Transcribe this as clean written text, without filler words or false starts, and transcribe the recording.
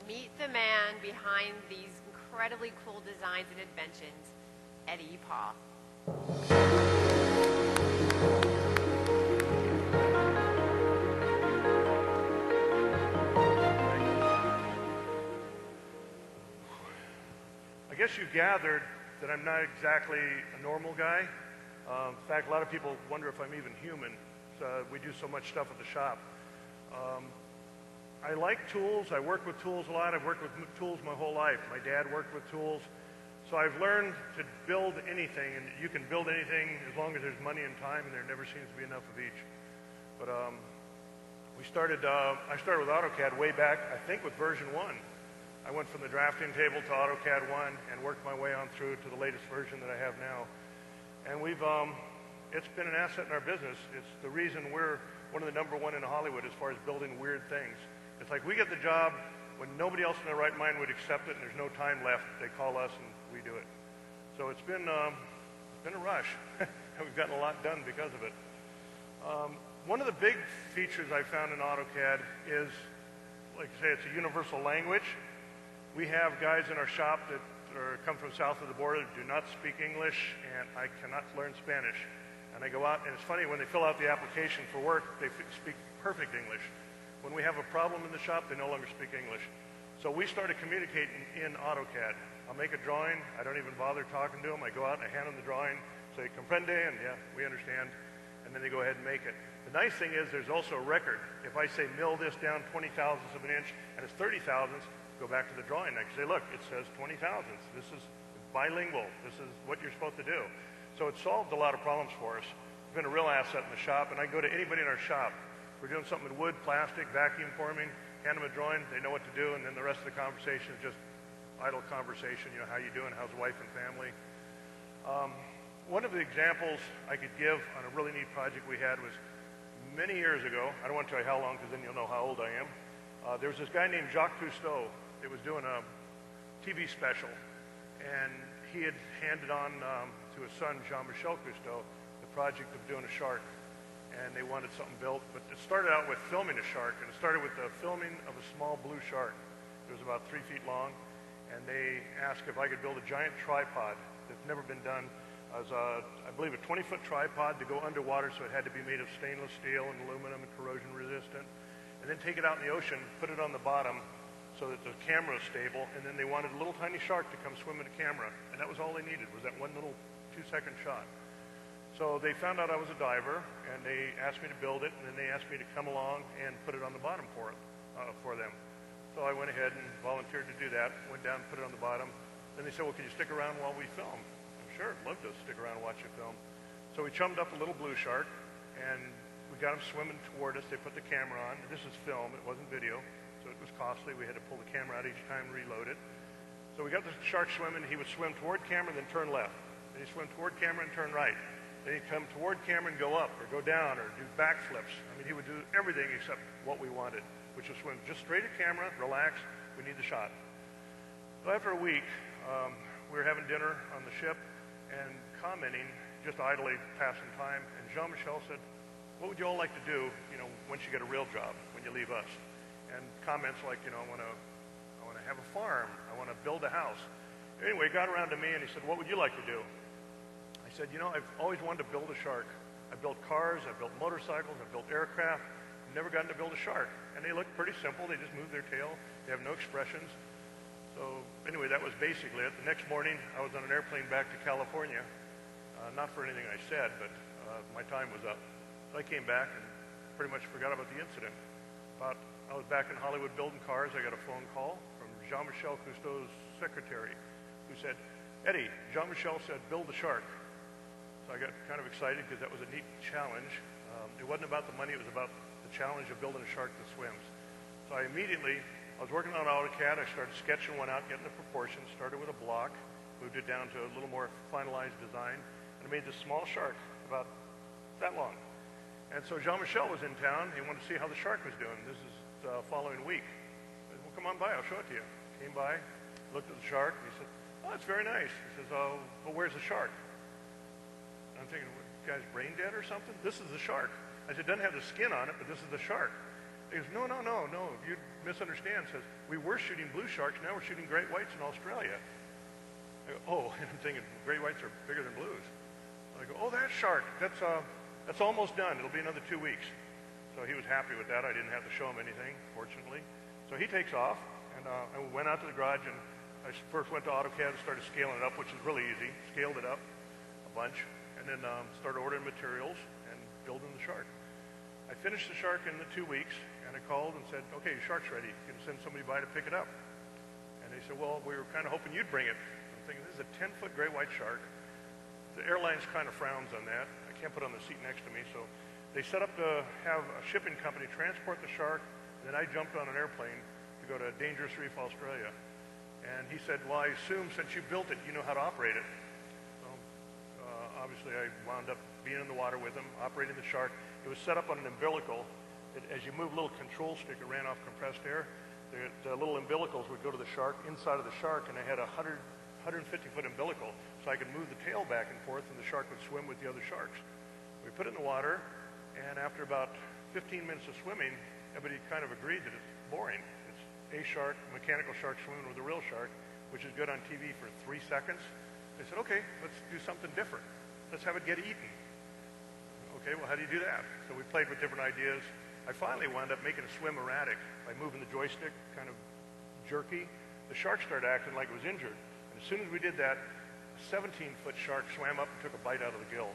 Meet the man behind these incredibly cool designs and inventions, Eddie Paul. I guess you gathered that I'm not exactly a normal guy. In fact, a lot of people wonder if I'm even human. We do so much stuff at the shop. I like tools. I work with tools a lot. I've worked with tools my whole life. My dad worked with tools. So I've learned to build anything, and you can build anything as long as there's money and time, and there never seems to be enough of each. But I started with AutoCAD way back, I think, with version 1. I went from the drafting table to AutoCAD 1 and worked my way on through to the latest version that I have now. And it's been an asset in our business. It's the reason we're one of the #1 in Hollywood as far as building weird things. It's like we get the job when nobody else in their right mind would accept it, and there's no time left. They call us and we do it. So it's been a rush, and we've gotten a lot done because of it. One of the big features I found in AutoCAD is, like I say, it's a universal language. We have guys in our shop that come from south of the border that do not speak English, and I cannot learn Spanish. And I go out, and it's funny, when they fill out the application for work, they speak perfect English. When we have a problem in the shop, they no longer speak English. So we started communicating in AutoCAD. I'll make a drawing. I don't even bother talking to them. I go out and I hand them the drawing, say, comprende, and yeah, we understand. And then they go ahead and make it. The nice thing is there's also a record. If I say mill this down 20 thousandths of an inch, and it's 30 thousandths, go back to the drawing. I can say, look, it says 20 thousandths. This is bilingual. This is what you're supposed to do. So it solved a lot of problems for us. It's been a real asset in the shop, and I go to anybody in our shop. We're doing something with wood, plastic, vacuum forming, hand them a drawing, they know what to do, and then the rest of the conversation is just idle conversation, you know, how you doing, how's wife and family. One of the examples I could give on a really neat project we had was many years ago. I don't want to tell you how long because then you'll know how old I am. There was this guy named Cousteau that was doing a TV special, and he had handed on to his son, Jean-Michel Cousteau, the project of doing a shark. And they wanted something built, but it started out with filming a shark, and it started with the filming of a small blue shark. It was about 3 feet long, and they asked if I could build a giant tripod that's never been done. As I believe a 20-foot tripod to go underwater, so it had to be made of stainless steel and aluminum and corrosion resistant, and then take it out in the ocean, put it on the bottom so that the camera is stable, and then they wanted a little tiny shark to come swim in the camera, and that was all they needed, was that one little 2-second shot. So they found out I was a diver, and they asked me to build it, and then they asked me to come along and put it on the bottom for them. So I went ahead and volunteered to do that, went down and put it on the bottom. Then they said, well, can you stick around while we film? I'm sure, I'd love to stick around and watch you film. So we chummed up a little blue shark, and we got him swimming toward us. They put the camera on. This is film, it wasn't video, so it was costly. We had to pull the camera out each time and reload it. So we got the shark swimming. He would swim toward camera, then turn left. Then he'd swim toward camera and turn right. Then he'd come toward camera and go up or go down or do backflips. I mean, he would do everything except what we wanted, which was swim just straight at camera, relax, we need the shot. So after a week, we were having dinner on the ship and commenting, just idly passing time, and Jean-Michel said, what would you all like to do, you know, once you get a real job, when you leave us? And comments like, you know, I want to have a farm, I want to build a house. Anyway, he got around to me and he said, what would you like to do? I said, you know, I've always wanted to build a shark. I've built cars, I've built motorcycles, I've built aircraft. I've never gotten to build a shark. And they look pretty simple. They just move their tail. They have no expressions. So anyway, that was basically it. The next morning, I was on an airplane back to California. Not for anything I said, but my time was up. So I came back and pretty much forgot about the incident. But I was back in Hollywood building cars. I got a phone call from Jean-Michel Cousteau's secretary, who said, Eddie, Jean-Michel said, build the shark. So I got kind of excited because that was a neat challenge. It wasn't about the money, it was about the challenge of building a shark that swims. So I was working on AutoCAD, I started sketching one out, getting the proportions, started with a block, moved it down to a little more finalized design, and I made this small shark about that long. And so Jean-Michel was in town, he wanted to see how the shark was doing. This is the following week. I said, well, come on by, I'll show it to you. Came by, looked at the shark, and he said, oh, it's very nice. He says, oh, but where's the shark? I'm thinking, what, the guy's brain dead or something? This is the shark. I said, it doesn't have the skin on it, but this is the shark. He goes, no, you misunderstand. Says, we were shooting blue sharks, now we're shooting great whites in Australia. I go, oh, and I'm thinking, great whites are bigger than blues. I go, oh, that shark, that's almost done. It'll be another 2 weeks. So he was happy with that. I didn't have to show him anything, fortunately. So he takes off, and I went out to the garage, and I first went to AutoCAD and started scaling it up, which is really easy. Scaled it up a bunch, and then started ordering materials and building the shark. I finished the shark in the 2 weeks, and I called and said, okay, your shark's ready. You can send somebody by to pick it up. And they said, well, we were kind of hoping you'd bring it. I'm thinking, this is a 10-foot great white shark. The airlines kind of frowns on that. I can't put it on the seat next to me, so they set up to have a shipping company transport the shark, and then I jumped on an airplane to go to Dangerous Reef, Australia. And he said, well, I assume since you built it, you know how to operate it. So, obviously, I wound up being in the water with him, operating the shark. It was set up on an umbilical. As you move a little control stick, it ran off compressed air. The little umbilicals would go to the shark, inside of the shark, and I had a 150-foot umbilical, so I could move the tail back and forth, and the shark would swim with the other sharks. We put it in the water, and after about 15 minutes of swimming, everybody kind of agreed that it's boring. It's a shark, a mechanical shark swimming with a real shark, which is good on TV for 3 seconds. They said, okay, let's do something different. Let's have it get eaten. Okay, well, how do you do that? So we played with different ideas. I finally wound up making it swim erratic by moving the joystick, kind of jerky. The shark started acting like it was injured. And as soon as we did that, a 17-foot shark swam up and took a bite out of the gill.